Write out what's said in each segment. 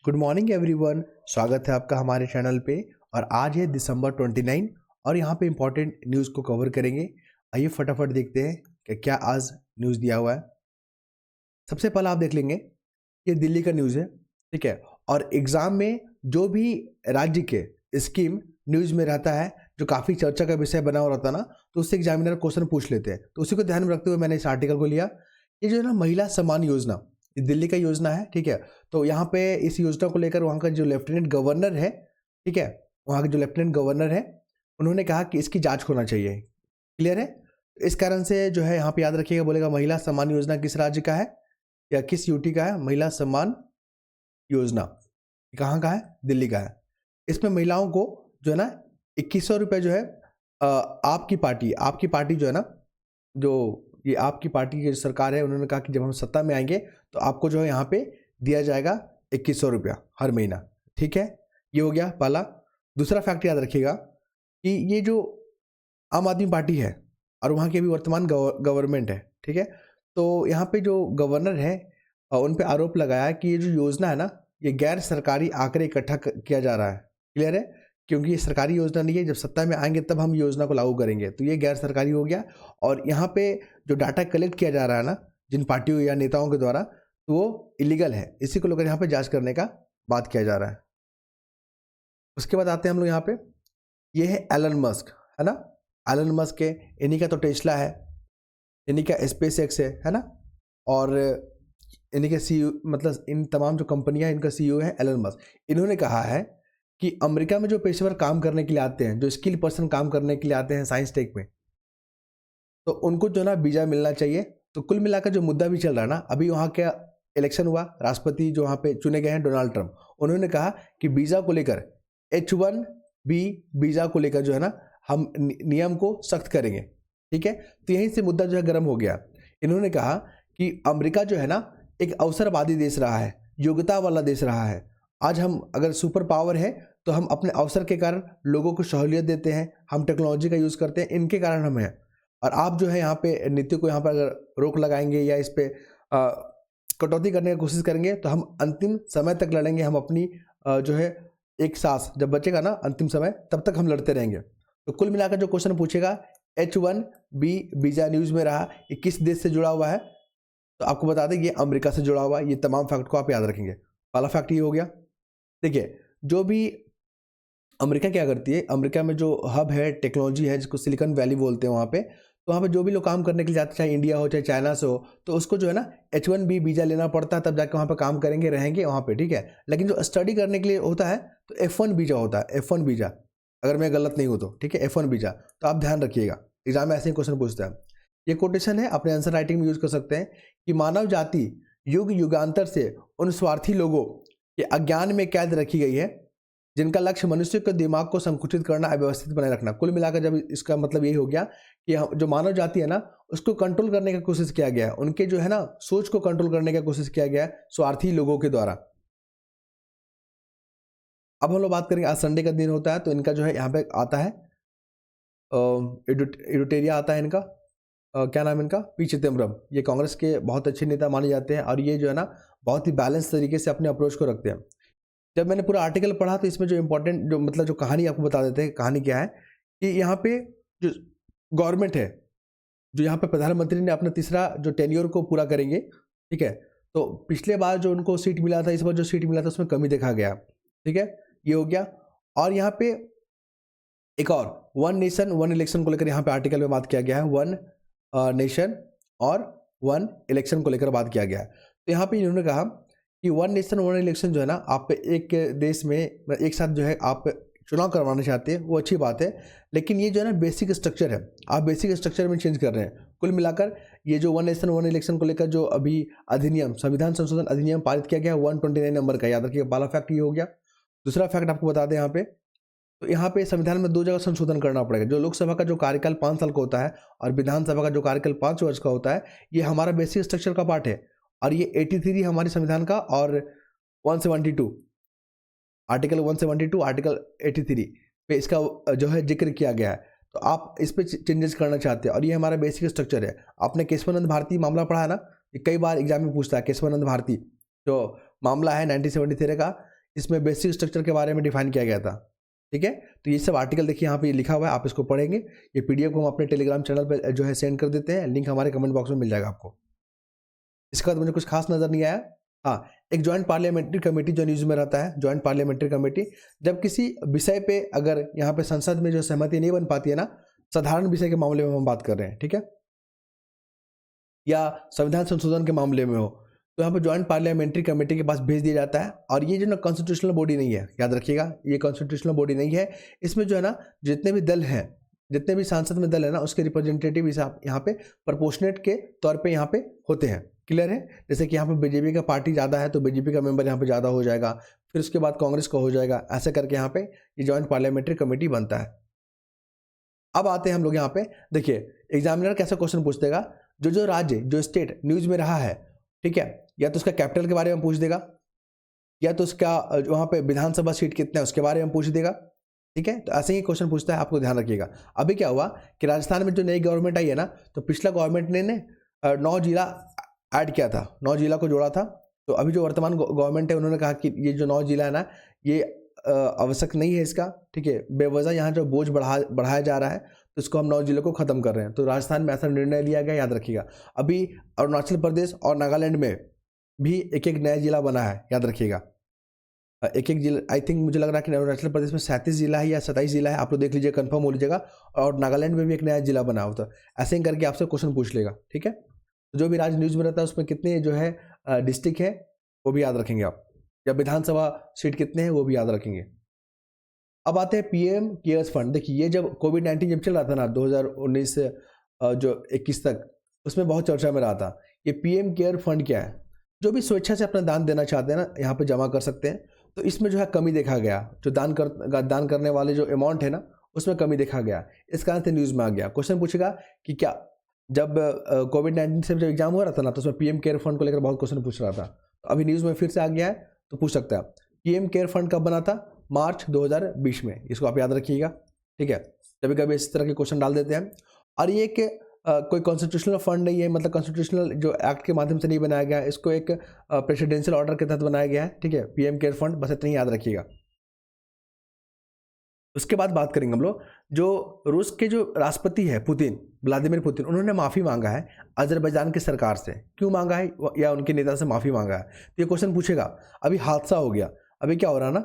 Good morning everyone. स्वागत है आपका हमारे चैनल पे। और आज है दिसंबर 29 और यहाँ पे इम्पोर्टेंट न्यूज़ को कवर करेंगे। आइए फटाफट देखते हैं कि क्या आज न्यूज़ दिया हुआ है। सबसे पहला आप देख लेंगे, ये दिल्ली का न्यूज़ है, ठीक है। और एग्ज़ाम में जो भी राज्य के स्कीम न्यूज़ में रहता है, जो काफ़ी चर्चा का विषय बना हुआ रहता है ना, तो उससे एग्जामिनर क्वेश्चन पूछ लेते हैं। तो उसी को ध्यान में रखते हुए मैंने इस आर्टिकल को लिया। ये जो है ना महिला सम्मान योजना, ये दिल्ली का योजना है, ठीक है। तो यहाँ पे इस योजना को लेकर वहाँ का जो लेफ्टिनेंट गवर्नर है, ठीक है, वहाँ के जो लेफ्टिनेंट गवर्नर है, उन्होंने कहा कि इसकी जांच होना चाहिए। क्लियर है। इस कारण से जो है यहाँ पे याद रखिएगा, बोलेगा महिला सम्मान योजना किस राज्य का है या किस यूटी का है। महिला सम्मान योजना कहाँ का है? दिल्ली का है। इसमें महिलाओं को जो है ना 2100 रुपये जो है आपकी पार्टी जो है ना, जो ये आपकी पार्टी की सरकार है, उन्होंने कहा कि जब हम सत्ता में आएंगे तो आपको जो है यहाँ पे दिया जाएगा 2100 रुपया हर महीना, ठीक है। ये हो गया पहला। दूसरा फैक्ट याद रखिएगा कि ये जो आम आदमी पार्टी है और वहाँ की अभी वर्तमान गवर्नमेंट है, ठीक है। तो यहाँ पे जो गवर्नर है उन पे आरोप लगाया है कि ये जो योजना है ना, ये गैर सरकारी आंकड़े इकट्ठा किया जा रहा है। क्लियर है। क्योंकि ये सरकारी योजना नहीं है, जब सत्ता में आएंगे तब हम योजना को लागू करेंगे, तो ये गैर सरकारी हो गया। और यहाँ पे जो डाटा कलेक्ट किया जा रहा है ना जिन पार्टियों या नेताओं के द्वारा, तो वो इलीगल है। इसी को लेकर यहाँ पे जांच करने का बात किया जा रहा है। उसके बाद आते हैं हम लोग यहाँ पे, ये है एलन मस्क, है ना। एलन मस्क है, इन्हीं का तो टेस्ला है, इन्हीं का स्पेस एक्स है ना। और इन्हीं के सीईओ, मतलब इन तमाम जो कंपनियां, इनका सीईओ है एलन मस्क। इन्होंने कहा है कि अमेरिका में जो पेशेवर काम करने के लिए आते हैं, जो स्किल पर्सन काम करने के लिए आते हैं साइंस टेक में, तो उनको जो ना वीज़ा मिलना चाहिए। तो कुल मिलाकर जो मुद्दा भी चल रहा है ना, अभी वहाँ का इलेक्शन हुआ, राष्ट्रपति जो वहाँ पे चुने गए हैं डोनाल्ड ट्रंप, उन्होंने कहा कि वीज़ा को लेकर H1B वीज़ा को लेकर जो है ना हम नियम को सख्त करेंगे, ठीक है। तो यहीं से मुद्दा जो है गर्म हो गया। इन्होंने कहा कि अमेरिका जो है ना एक अवसरवादी देश रहा है, योग्यता वाला देश रहा है। आज हम अगर सुपर पावर है तो हम अपने अवसर के कारण लोगों को सहूलियत देते हैं, हम टेक्नोलॉजी का यूज़ करते हैं, इनके कारण हम हैं। और आप जो है यहाँ पे नीति को यहाँ पर अगर रोक लगाएंगे या इस पर कटौती करने की कोशिश करेंगे तो हम अंतिम समय तक लड़ेंगे। हम अपनी जो है एक सांस जब बचेगा ना अंतिम समय, तब तक हम लड़ते रहेंगे। तो कुल मिलाकर जो क्वेश्चन पूछेगा, H1B वीज़ा न्यूज़ में रहा, ये किस देश से जुड़ा हुआ है, तो आपको बता दें ये अमेरिका से जुड़ा हुआ है। ये तमाम फैक्ट को आप याद रखेंगे। पहला फैक्ट ये हो गया। देखिए, जो भी अमेरिका क्या करती है, अमेरिका में जो हब है, टेक्नोलॉजी है, जिसको सिलिकॉन वैली बोलते हैं, वहाँ पे तो वहाँ पे जो भी लोग काम करने के लिए जाते हैं, चाहे इंडिया हो चाहे चाइना से हो, तो उसको जो है ना H1B वीज़ा लेना पड़ता है, तब जाके वहाँ पे काम करेंगे, रहेंगे वहाँ पे, ठीक है। लेकिन जो स्टडी करने के लिए होता है तो F1 वीज़ा होता है, F1 वीज़ा, अगर मैं गलत नहीं हूँ तो, ठीक है, F1 वीज़ा। तो आप ध्यान रखिएगा, एग्जाम में ऐसे ही क्वेश्चन पूछता है। ये कोटेशन है, अपने आंसर राइटिंग में यूज कर सकते हैं कि मानव जाति युग युगांतर से उन स्वार्थी लोगों के अज्ञान में कैद रखी गई है जिनका लक्ष्य मनुष्य के दिमाग को संकुचित करना, अव्यवस्थित बनाए रखना। कुल मिलाकर जब इसका मतलब यही हो गया कि जो मानव जाति है ना उसको कंट्रोल करने की कोशिश किया गया है, उनके जो है ना सोच को कंट्रोल करने की कोशिश किया गया है स्वार्थी लोगों के द्वारा। अब हम लोग बात करेंगे, आज संडे का दिन होता है तो इनका जो है यहाँ पे आता है एडुटेरिया आता है इनका, क्या नाम है इनका, पी चिदम्बरम। ये कांग्रेस के बहुत अच्छे नेता माने जाते हैं और ये जो है ना बहुत ही बैलेंस तरीके से अपने अप्रोच को रखते हैं। जब मैंने पूरा आर्टिकल पढ़ा तो इसमें जो इम्पोर्टेंट जो मतलब जो कहानी आपको बता देते हैं, कहानी क्या है कि यहाँ पे जो गवर्नमेंट है, जो यहाँ पे प्रधानमंत्री ने अपना तीसरा जो टेन्योर को पूरा करेंगे, ठीक है। तो पिछले बार जो उनको सीट मिला था, इस बार जो सीट मिला था उसमें कमी देखा गया, ठीक है। ये हो गया। और यहाँ पे एक और वन नेशन वन इलेक्शन को लेकर यहाँ पे आर्टिकल में बात किया गया है, वन नेशन और वन इलेक्शन को लेकर बात किया गया है। तो यहाँ पे इन्होंने कहा कि वन नेशन वन इलेक्शन जो है ना, आप एक देश में एक साथ जो है आप चुनाव करवाना चाहते हैं, वो अच्छी बात है। लेकिन ये जो है ना बेसिक स्ट्रक्चर है, आप बेसिक स्ट्रक्चर में चेंज कर रहे हैं। कुल मिलाकर ये जो वन नेशन वन इलेक्शन को लेकर जो अभी अधिनियम, संविधान संशोधन अधिनियम पारित किया गया 129 नंबर का, याद रखिए। पहला फैक्ट ये हो गया। दूसरा फैक्ट आपको बता दें यहाँ पे, तो यहाँ पे संविधान में 2 जगह संशोधन करना पड़ेगा। जो लोकसभा का जो कार्यकाल 5 साल का होता है और विधानसभा का जो कार्यकाल 5 वर्ष का होता है, ये हमारा बेसिक स्ट्रक्चर का पार्ट है। और ये 83 हमारे संविधान का और 172 आर्टिकल 172 आर्टिकल 83 पे इसका जो है जिक्र किया गया है। तो आप इस पे चेंजेस करना चाहते हैं और ये हमारा बेसिक स्ट्रक्चर है। आपने केशवानंद भारती मामला पढ़ा है ना, ये कई बार एग्जाम में पूछता है। केशवानंद भारती जो मामला है 1973 का, इसमें बेसिक स्ट्रक्चर के बारे में डिफाइन किया गया था। ठीक है, तो ये सब आर्टिकल देखिए यहाँ पे लिखा हुआ है, आप इसको पढ़ेंगे। ये पीडीएफ को हम अपने टेलीग्राम चैनल पे जो है सेंड कर देते हैं, लिंक हमारे कमेंट बॉक्स में मिल जाएगा आपको। इसके बाद मुझे कुछ खास नज़र नहीं आया। हाँ, एक जॉइंट पार्लियामेंट्री कमेटी जो न्यूज़ में रहता है, जॉइंट पार्लियामेंट्री कमेटी, जब किसी विषय पे अगर यहाँ पे संसद में जो सहमति नहीं बन पाती है ना, साधारण विषय के मामले में हम बात कर रहे हैं, ठीक है, या संविधान संशोधन के मामले में हो, तो यहाँ पर ज्वाइंट पार्लियामेंट्री कमेटी के पास भेज दिया जाता है। और ये जो ना कॉन्स्टिट्यूशनल बॉडी नहीं है, याद रखिएगा, ये कॉन्स्टिट्यूशनल बॉडी नहीं है। इसमें जो है ना जितने भी दल हैं, जितने भी सांसद में दल है ना, उसके रिप्रेजेंटेटिव यहाँ पे प्रोपोर्शनेट के तौर पे यहाँ पे होते हैं। क्लियर है? जैसे कि यहाँ पे बीजेपी का पार्टी ज़्यादा है तो बीजेपी का मेंबर यहाँ पे ज़्यादा हो जाएगा, फिर उसके बाद कांग्रेस का हो जाएगा, ऐसे करके यहाँ पे ये ज्वाइंट पार्लियामेंट्री कमेटी बनता है। अब आते हैं हम लोग यहाँ पे, देखिए एग्जामिनर कैसा क्वेश्चन पूछ देगा, जो राज्य, जो स्टेट न्यूज़ में रहा है, ठीक है, या तो उसका कैपिटल के बारे में पूछ देगा, या तो उसका वहाँ पे विधानसभा सीट कितना है उसके बारे में पूछ देगा। ठीक है, तो ऐसे ही क्वेश्चन पूछता है, आपको ध्यान रखिएगा। अभी क्या हुआ कि राजस्थान में जो नई गवर्नमेंट आई है ना, तो पिछला गवर्नमेंट ने 9 जिला ऐड किया था, 9 जिला को जोड़ा था। तो अभी जो वर्तमान गवर्नमेंट है उन्होंने कहा कि ये जो 9 जिला है ना, ये आवश्यक नहीं है इसका, ठीक है, बेवजह यहाँ जो बोझ बढ़ाया जा रहा है, तो इसको हम 9 जिलों को ख़त्म कर रहे हैं। तो राजस्थान में ऐसा निर्णय लिया गया, याद रखिएगा। अभी अरुणाचल प्रदेश और नागालैंड में भी एक नया जिला बना है, याद रखिएगा। एक जिला, आई थिंक मुझे लग रहा है कि अरुणाचल प्रदेश में 37 जिला है या 27 जिला है, आप लोग देख लीजिए, कंफर्म हो लीजिएगा। और नागालैंड में भी एक नया जिला बना हो, तो ऐसे ही करके आपसे क्वेश्चन पूछ लेगा। ठीक है, तो जो भी राज्य न्यूज़ में रहता है उसमें कितने जो है डिस्ट्रिक्ट है वो भी याद रखेंगे आप, या विधानसभा सीट कितने हैं वो भी याद रखेंगे। अब आते हैं पीएम केयर्स फंड। देखिए, ये जब कोविड-19 जब चल रहा था ना 2019 से जो 21 तक, उसमें बहुत चर्चा में रहा था। ये पीएम केयर फंड क्या है? जो भी स्वेच्छा से अपना दान देना चाहते हैं ना, यहाँ पे जमा कर सकते हैं। तो इसमें जो है कमी देखा गया, जो दान करने वाले जो अमाउंट है ना, उसमें कमी देखा गया। इस कारण से न्यूज़ में आ गया। क्वेश्चन पूछेगा कि क्या जब कोविड-19 से जब एग्जाम हो रहा था ना, तो उसमें पीएम केयर फंड को लेकर बहुत क्वेश्चन पूछ रहा था। तो अभी न्यूज़ में फिर से आ गया है, तो पूछ सकता है। पीएम केयर फंड कब बना था? मार्च 2020 में। इसको आप याद रखिएगा। ठीक है, कभी कभी इस तरह के क्वेश्चन डाल देते हैं। और ये एक कोई कॉन्स्टिट्यूशनल फंड नहीं है, मतलब कॉन्स्टिट्यूशनल जो एक्ट के माध्यम से नहीं बनाया गया है, इसको एक प्रेसिडेंशियल ऑर्डर के तहत बनाया गया है। ठीक है, पीएम केयर फंड, बस इतना ही याद रखिएगा। उसके बाद बात करेंगे हम लोग, जो रूस के जो राष्ट्रपति है पुतिन, व्लादिमीर पुतिन, उन्होंने माफ़ी मांगा है अजरबैजान की सरकार से। क्यों मांगा है, या उनके नेता से माफ़ी मांगा है, तो ये क्वेश्चन पूछेगा। अभी हादसा हो गया, अभी क्या हो रहा है ना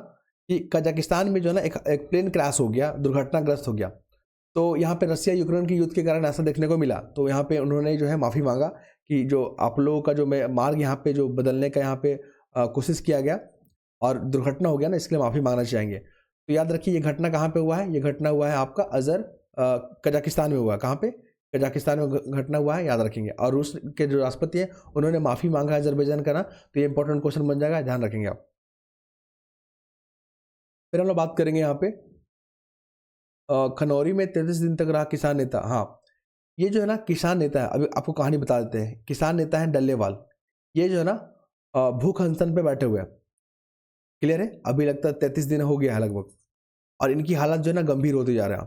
कि कजाकिस्तान में जो है ना एक प्लेन क्रैश हो गया, दुर्घटनाग्रस्त हो गया। तो यहाँ पे रसिया यूक्रेन के युद्ध के कारण ऐसा देखने को मिला। तो यहाँ पे उन्होंने जो है माफ़ी मांगा कि जो आप लोगों का जो मार्ग यहाँ पे जो बदलने का यहाँ पे कोशिश किया गया और दुर्घटना हो गया ना, इसलिए माफ़ी मांगना चाहेंगे। तो याद रखिए, ये घटना कहाँ पे हुआ है? ये घटना हुआ है आपका कजाकिस्तान में हुआ है। कहाँ पे? कजाकिस्तान में घटना हुआ है, याद रखेंगे। और रूस के जो राष्ट्रपति हैं उन्होंने माफ़ी मांगा है अजरबैजान का ना, तो ये इंपॉर्टेंट क्वेश्चन बन जाएगा, ध्यान रखेंगे आप। फिर हम लोग बात करेंगे यहाँ पे खनौरी में 33 दिन तक रहा किसान नेता। हाँ, ये जो है ना किसान नेता है, अभी आपको कहानी बता देते हैं। किसान नेता है डल्लेवाल, ये जो है ना भूख अनशन पे बैठे हुए हैं। क्लियर है? अभी लगता है 33 दिन हो गया है लगभग, और इनकी हालत जो है ना गंभीर होती जा रहा है।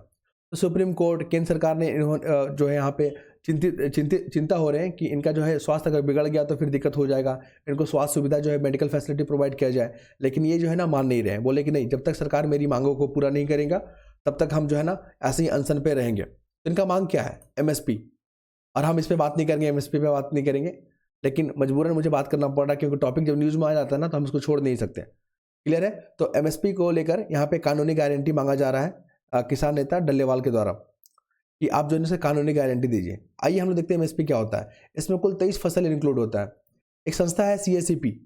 तो सुप्रीम कोर्ट, केंद्र सरकार ने जो है यहाँ पे चिंता हो रहे हैं कि इनका जो है स्वास्थ्य अगर बिगड़ गया तो फिर दिक्कत हो जाएगा, इनको स्वास्थ्य सुविधा जो है मेडिकल फैसिलिटी प्रोवाइड किया जाए। लेकिन ये जो है ना मान नहीं रहे हैं, बोले कि नहीं, जब तक सरकार मेरी मांगों को पूरा नहीं करेगा तब तक हम जो है ना ऐसे ही अनशन पे रहेंगे। तो इनका मांग क्या है? एमएसपी। और हम इस पर बात नहीं करेंगे, एमएसपी पे बात नहीं करेंगे, लेकिन मजबूरन मुझे बात करना पड़ रहा है क्योंकि टॉपिक जब न्यूज़ में आ जाता है ना तो हम इसको छोड़ नहीं सकते। क्लियर है? तो एमएसपी को लेकर यहाँ पे कानूनी गारंटी मांगा जा रहा है किसान नेता डल्लेवाल के द्वारा कि आप जो इनसे कानूनी गारंटी दीजिए। आइए हम लोग देखते हैं एमएसपी क्या होता है। इसमें कुल 23 फसल इंक्लूड होता है। एक संस्था है सीएसीपी,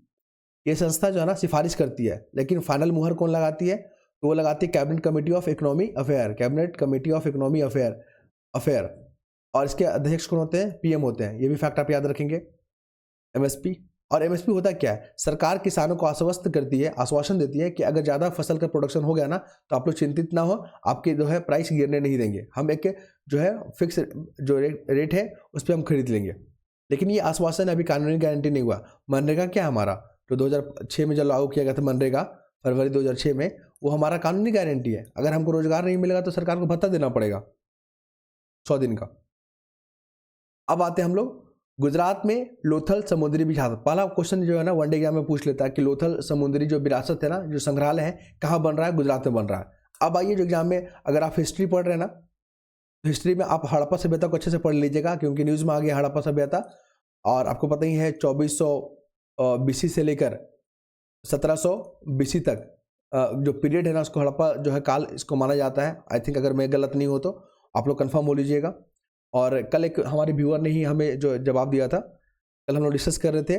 ये संस्था जो है ना सिफारिश करती है, लेकिन फाइनल मुहर कौन लगाती है? तो वो लगाती है cabinet committee of economy affair, cabinet committee of economy affair. और इसके अध्यक्ष कौन होते हैं? पीएम होते हैं। ये भी फैक्ट आप याद रखेंगे। एमएसपी, और एमएसपी होता क्या है? सरकार किसानों को आश्वस्त करती है, आश्वासन देती है कि अगर ज़्यादा फसल का प्रोडक्शन हो गया ना तो आप लोग चिंतित ना हो, आपके जो है प्राइस गिरने नहीं देंगे, हम एक जो है फिक्स जो रेट है उस पर हम खरीद लेंगे। लेकिन ये आश्वासन अभी कानूनी गारंटी नहीं हुआ। मनरेगा क्या हमारा जो 2006 में जब लागू किया गया था, मनरेगा फरवरी 2006 में, वो हमारा कानूनी गारंटी है। अगर हमको रोजगार नहीं मिलेगा तो सरकार को भत्ता देना पड़ेगा 100 दिन का। अब आते हैं हम लोग गुजरात में लोथल समुद्री विरासत, पहला क्वेश्चन जो है ना वनडे एग्जाम में पूछ लेता है कि लोथल समुद्री जो विरासत है ना, जो संग्रहालय है, कहाँ बन रहा है? गुजरात में बन रहा है। अब आइए जो एग्जाम में अगर आप हिस्ट्री पढ़ रहे हैं ना, तो हिस्ट्री में आप हड़प्पा सभ्यता को अच्छे से पढ़ लीजिएगा, क्योंकि न्यूज़ में आ गया हड़प्पा सभ्यता। और आपको पता ही है 2400 बीसी से लेकर 1700 बीसी तक जो पीरियड है ना, उसको हड़प्पा जो है काल इसको माना जाता है। आई थिंक अगर मैं गलत नहीं हो तो आप लोग कंफर्म हो लीजिएगा। और कल एक हमारे व्यूअर ने ही हमें जो जवाब दिया था, कल हम लोग डिस्कस कर रहे थे,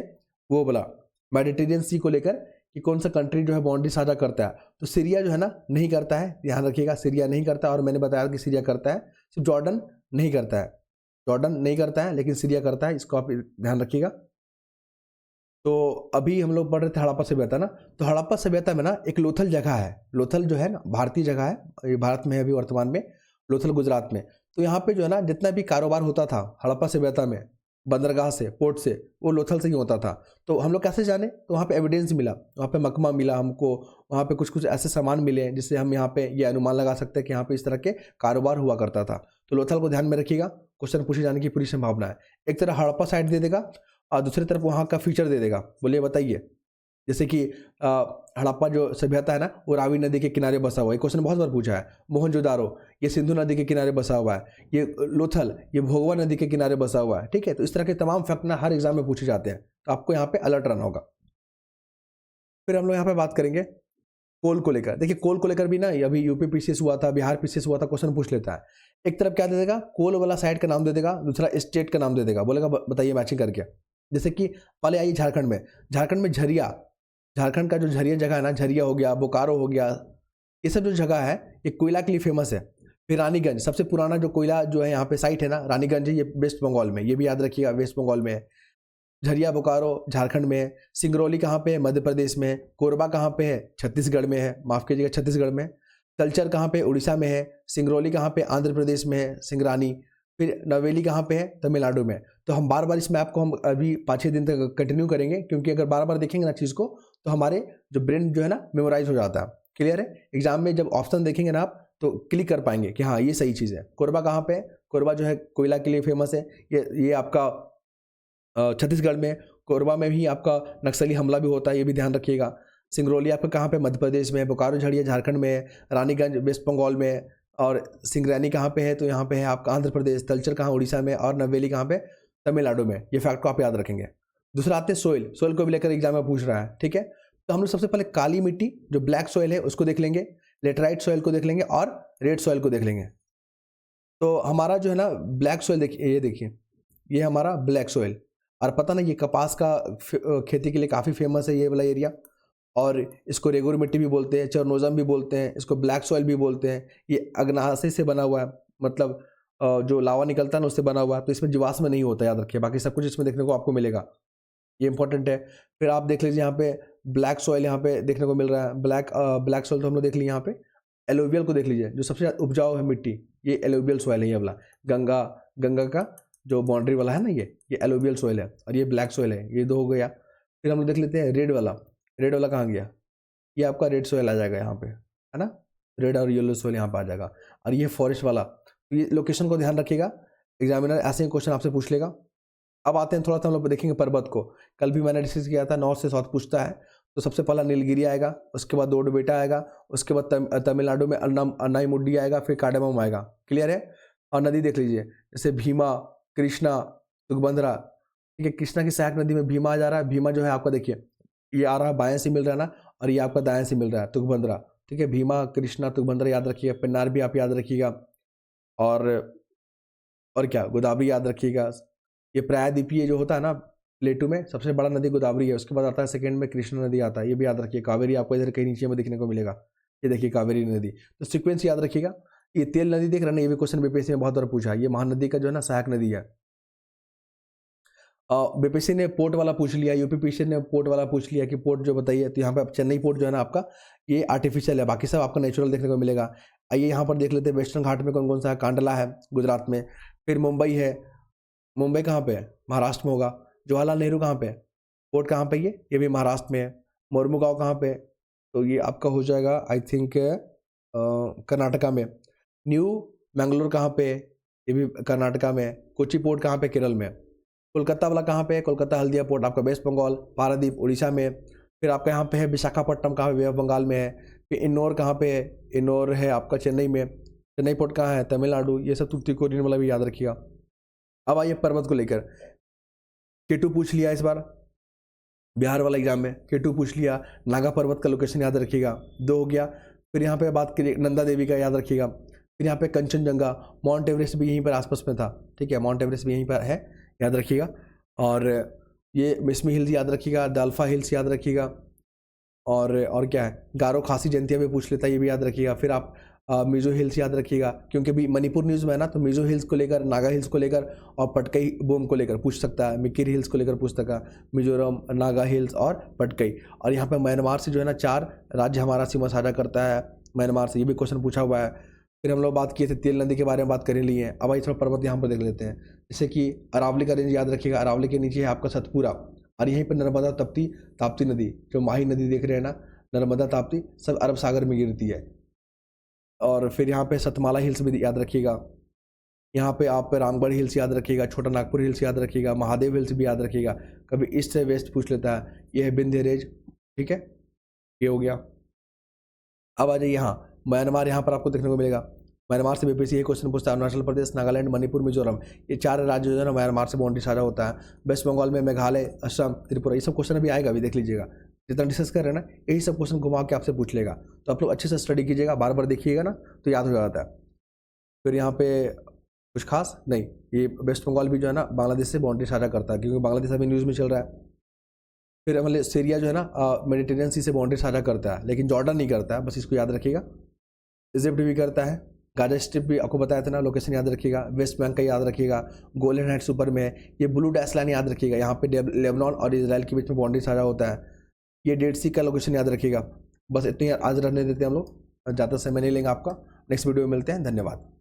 वो बोला मेडिटेरियन सी को लेकर कि कौन सा कंट्री जो है बाउंड्री साझा करता है, तो सीरिया जो है ना नहीं करता है, ध्यान रखिएगा, सीरिया नहीं करता है। और मैंने बताया कि सीरिया करता है, सिर्फ जॉर्डन नहीं करता है, जॉर्डन नहीं करता है लेकिन सीरिया करता है, इसको आप ध्यान रखिएगा। तो अभी हम लोग पढ़ रहे थे हड़प्पा सभ्यता ना, तो हड़प्पा सभ्यता में ना एक लोथल जगह है, लोथल जो है ना भारतीय जगह है, ये भारत में है अभी वर्तमान में, लोथल गुजरात में। तो यहाँ पे जो है ना जितना भी कारोबार होता था हड़प्पा सभ्यता में, बंदरगाह से, पोर्ट से, वो लोथल से ही होता था। तो हम लोग कैसे जाने? तो वहाँ पे एविडेंस मिला, वहाँ पे मकमा मिला हमको, वहाँ पे कुछ कुछ ऐसे सामान मिले जिससे हम यहाँ पे ये अनुमान लगा सकते हैं कि यहाँ पे इस तरह के कारोबार हुआ करता था। तो लोथल को ध्यान में रखिएगा, क्वेश्चन पूछे जाने की पूरी संभावना है। एक तरफ हड़प्पा साइड दे देगा और दूसरी तरफ वहाँ का फीचर दे देगा। बोलिए बताइए, जैसे कि हड़प्पा जो सभ्यता है ना, वो रावी नदी के किनारे बसा हुआ है, क्वेश्चन बहुत बार पूछा है। मोहनजोदारो ये सिंधु नदी के किनारे बसा हुआ है, ये लोथल ये भोगवा नदी के किनारे बसा हुआ है, ठीक है। तो इस तरह के तमाम फैक्ट ना हर एग्जाम में पूछे जाते हैं, तो आपको यहाँ पे अलर्ट रहना होगा। फिर हम लोग यहाँ पे बात करेंगे कोल को लेकर। देखिए कोल को लेकर भी ना अभी यूपी पीसीएस हुआ था, बिहार पीसीएस हुआ था, क्वेश्चन पूछ लेता है। एक तरफ क्या दे देगा, कोल वाला साइड का नाम दे देगा, दूसरा स्टेट का नाम दे देगा, बोलेगा बताइए मैचिंग करके। जैसे कि पहले आइए झारखंड में, झारखंड में झरिया, झारखंड का जो झरिया जगह है ना, झरिया हो गया, बोकारो हो गया, ये सब जो जगह है ये कोयला के लिए फेमस है। फिर रानीगंज, सबसे पुराना जो कोयला जो है यहाँ पे साइट है ना, रानीगंज है, ये वेस्ट बंगाल में, ये भी याद रखिएगा वेस्ट बंगाल में है। झरिया बोकारो झारखंड में है। सिंगरौली कहाँ पे है? मध्य प्रदेश में है। कोरबा कहाँ पे है? छत्तीसगढ़ में है, माफ़ कीजिएगा छत्तीसगढ़ में। तलचर कहाँ पे? उड़ीसा में है। सिंगरौली कहाँ पे? आंध्र प्रदेश में है, सिंगरानी। फिर नवेली कहाँ पे है? तमिलनाडु में। तो हम बार बार इस मैप को हम अभी 5-6 दिन तक कंटिन्यू करेंगे, क्योंकि अगर बार बार देखेंगे ना चीज़ को, तो हमारे जो ब्रेन जो है ना मेमोराइज हो जाता है। क्लियर है? एग्जाम में जब ऑप्शन देखेंगे ना आप, तो क्लिक कर पाएंगे कि हाँ ये सही चीज़ है। कोरबा कहाँ पे है? कोरबा जो है कोयला के लिए फेमस है, ये आपका छत्तीसगढ़ में। कोरबा में भी आपका नक्सली हमला भी होता है, ये भी ध्यान रखिएगा। सिंगरौली आपका कहाँ पे? मध्य प्रदेश में है। बोकारो झड़िया झारखंड में है। रानीगंज वेस्ट बंगाल में है। और सिंगरैनी कहाँ पे है? तो यहाँ पे है आपका आंध्र प्रदेश। तलचर कहाँ? उड़ीसा में। और नवेली कहाँ पे? तमिलनाडु में। ये फैक्ट को आप याद रखेंगे। दूसरा आते हैं सोइल, सोइल को भी लेकर एग्जाम में पूछ रहा है, ठीक है। तो हम लोग सबसे पहले काली मिट्टी जो ब्लैक सोइल है उसको देख लेंगे, लेटराइट सोइल को देख लेंगे और रेड सोइल को देख लेंगे। तो हमारा जो है ना ब्लैक सोइल देखिए, ये देखिए, ये हमारा ब्लैक सोइल। और पता ना ये कपास का खेती के लिए काफ़ी फेमस है ये वाला एरिया। और इसको रेगुर मिट्टी भी बोलते हैं, चरनोजम भी बोलते हैं, इसको ब्लैक सॉइल भी बोलते हैं। ये अग्नाशय से बना हुआ है, मतलब जो लावा निकलता है ना उससे बना हुआ है, तो इसमें जीवाश्म नहीं होता, याद रखिए। बाकी सब कुछ इसमें देखने को आपको मिलेगा, ये इंपॉर्टेंट है। फिर आप देख लीजिए यहाँ पे ब्लैक सॉइल यहाँ पे देखने को मिल रहा है। ब्लैक सॉइल तो हम लोग देख लीजिए। यहाँ पे एलोवियल को देख लीजिए, जो सबसे उपजाऊ है मिट्टी, ये एलोवियल सॉइल है ये वाला। गंगा का जो बाउंड्री वाला है ना, ये एलोवियल सॉइल है, और ये ब्लैक सॉइल है। ये दो हो गया। फिर हम लोग देख लेते हैं रेड वाला। रेड वाला कहाँ गया? ये आपका रेड सॉइल आ जाएगा यहाँ पे, है ना। रेड और येलो सॉइल यहाँ पे आ जाएगा। और ये फॉरेस्ट वाला, तो ये लोकेशन को ध्यान रखिएगा, एग्जामिनर ऐसे ही क्वेश्चन आपसे पूछ लेगा। अब आते हैं थोड़ा सा हम लोग देखेंगे पर्वत को। कल भी मैंने डिस्कस किया था, नॉर्थ से साउथ पूछता है। तो सबसे पहला नीलगिरी आएगा, उसके बाद दोडबेटा आएगा, उसके बाद तमिलनाडु में अन्नाईमुड्डी आएगा, फिर कार्डेमम आएगा। क्लियर है? और नदी देख लीजिए, जैसे भीमा, कृष्णा, तुंगभद्रा, ठीक है। कृष्णा की सहायक नदी में भीमा आ जा रहा है। भीमा जो है आपका देखिए, ये आ रहा है बाएं से मिल रहा है ना, और ये आपका दाएं से मिल रहा है, तुंगभद्रा, ठीक है। भीमा, कृष्णा, तुंगभद्रा याद रखिएगा। पेन्नार भी आप याद रखिएगा। और क्या, गोदावरी याद रखिएगा। ये प्रायद्वीपीय जो होता है ना, प्लेटू में सबसे बड़ा नदी गोदावरी है, उसके बाद आता है सेकंड में कृष्णा नदी आता है, ये भी याद रखिए। कावेरी आपको इधर कहीं नीचे में देखने को मिलेगा, ये देखिए कावेरी नदी। तो सीक्वेंस याद रखिएगा। ये तेल नदी देख रहे हैं, ये भी क्वेश्चन बीपीएससी में बहुत बार पूछा है। ये महानदी का जो है ना सहायक नदी है। बीपीएससी ने पोर्ट वाला पूछ लिया, यूपीपीएससी ने पोर्ट वाला पूछ लिया कि पोर्ट जो बताइए। तो यहाँ पे चेन्नई पोर्ट जो है ना आपका, ये आर्टिफिशियल है, बाकी सब आपका नेचुरल देखने को मिलेगा। आइए यहाँ पर देख लेते हैं वेस्टर्न घाट में कौन कौन सा है। कांडला है गुजरात में, फिर मुंबई है। मुंबई कहाँ पे है? महाराष्ट्र में होगा। जवाहरलाल नेहरू कहाँ पे है? पोर्ट कहाँ पे? ये भी महाराष्ट्र में है। मोरमुगांव कहाँ पे? तो ये आपका हो जाएगा आई थिंक कर्नाटका में। न्यू मैंगलोर कहाँ पे? ये भी कर्नाटका में। कोची पोर्ट कहाँ पे? केरल में। कोलकाता वाला कहाँ पे है, कोलकाता हल्दिया पोर्ट आपका वेस्ट बंगाल, पारादीप उड़ीसा में। फिर आपका यहाँ पे है विशाखापट्टनम कहाँ पे, वेस्ट बंगाल में है। फिर इन्नौर कहाँ पे है, इन्नौर है आपका चेन्नई में। चेन्नई पोर्ट कहाँ है, तमिलनाडु। ये सब तुतीकोरिन वाला भी याद रखिएगा। अब आइए पर्वत को लेकर, K2 पूछ लिया इस बार बिहार वाला एग्जाम में, K2 पूछ लिया। नागा पर्वत का लोकेशन याद रखिएगा, 2 हो गया। फिर यहाँ पे बात करिए नंदा देवी का याद रखिएगा। फिर यहाँ पे कंचनजंगा, माउंट एवरेस्ट भी यहीं पर आसपास में था, ठीक है, माउंट एवरेस्ट भी यहीं पर है, याद रखिएगा। और ये मिसमी हिल्स याद रखिएगा, दाल्फा हिल्स याद रखिएगा। और क्या है, गारो खासी जयंतिया भी पूछ लेता है, ये भी याद रखिएगा। फिर आप मिजो हिल्स याद रखिएगा, क्योंकि अभी मणिपुर न्यूज़ में है ना, तो मिजो हिल्स को लेकर, नागा हिल्स को लेकर और पटकई बोम को लेकर पूछ सकता है। मिकिर हिल्स को लेकर पूछ सकता है, मिजोरम, नागा हिल्स और पटकई। और यहाँ पे म्यांमार से जो है ना 4 राज्य हमारा सीमा साझा करता है म्यांमार से, ये भी क्वेश्चन पूछा हुआ है। फिर हम लोग बात किए थे तेल नदी के बारे में, बात कर ली है। अब आइए थोड़ा पर्वत यहाँ पर देख लेते हैं, जैसे कि अरावली का रेंज याद रखिएगा, अरावली के नीचे है आपका सतपुरा, और यहीं पर नर्मदा, ताप्ती नदी, जो माही नदी देख रहे हैं ना, नर्मदा ताप्ती, सब अरब सागर में गिरती है। और फिर यहाँ पे सतमाला हिल्स भी याद रखिएगा। यहाँ पे आप रामगढ़ हिल्स याद रखिएगा, छोटा नागपुर हिल्स याद रखिएगा, महादेव हिल्स भी याद रखिएगा। कभी ईस्ट से वेस्ट पूछ लेता है, ये है विंध्य रेंज, ठीक है, ये हो गया। अब आ जाइए यहाँ म्यांमार, यहाँ पर आपको देखने को मिलेगा। म्यांमार से बीपीएससी ये क्वेश्चन पूछता है, अरुणाचल प्रदेश, नागालैंड, मणिपुर, मिजोरम, ये 4 राज्य जो है ना म्यांमार से बाउंड्री साझा होता है। वेस्ट बंगाल में मेघालय, असम, त्रिपुरा, ये सब क्वेश्चन अभी आएगा, अभी देख लीजिएगा। जितना डिस्कस कर रहे हैं ना, यही सब क्वेश्चन घुमा के आपसे पूछ लेगा, तो आप लोग अच्छे से स्टडी कीजिएगा, बार बार देखिएगा ना, तो याद हो जाता है। फिर यहाँ पे कुछ खास नहीं, ये वेस्ट बंगाल भी जो है ना बांग्लादेश से बाउंड्री साझा करता है, क्योंकि बांग्लादेश अभी न्यूज़ में चल रहा है। फिर मतलब सीरिया जो है ना मेडिटेरियन सी से बाउंड्री साझा करता है, लेकिन जॉर्डन नहीं करता है, बस इसको याद रखिएगा। इजिप्ट भी करता है, गाजा स्ट्रिप भी आपको बताया था ना, लोकेशन याद रखिएगा। वेस्ट बैंक का याद रखिएगा, गोलन हाइट्स ऊपर में है। ये ब्लू डैश लाइन याद रखिएगा, यहाँ पे लेबनान और इजराइल के बीच में बाउंड्री साझा होता है। ये डेड सी का लोकेशन याद रखिएगा। बस इतनी आज रहने देते हैं हम लोग, ज़्यादा समय नहीं लेंगे आपका। नेक्स्ट वीडियो में मिलते हैं, धन्यवाद।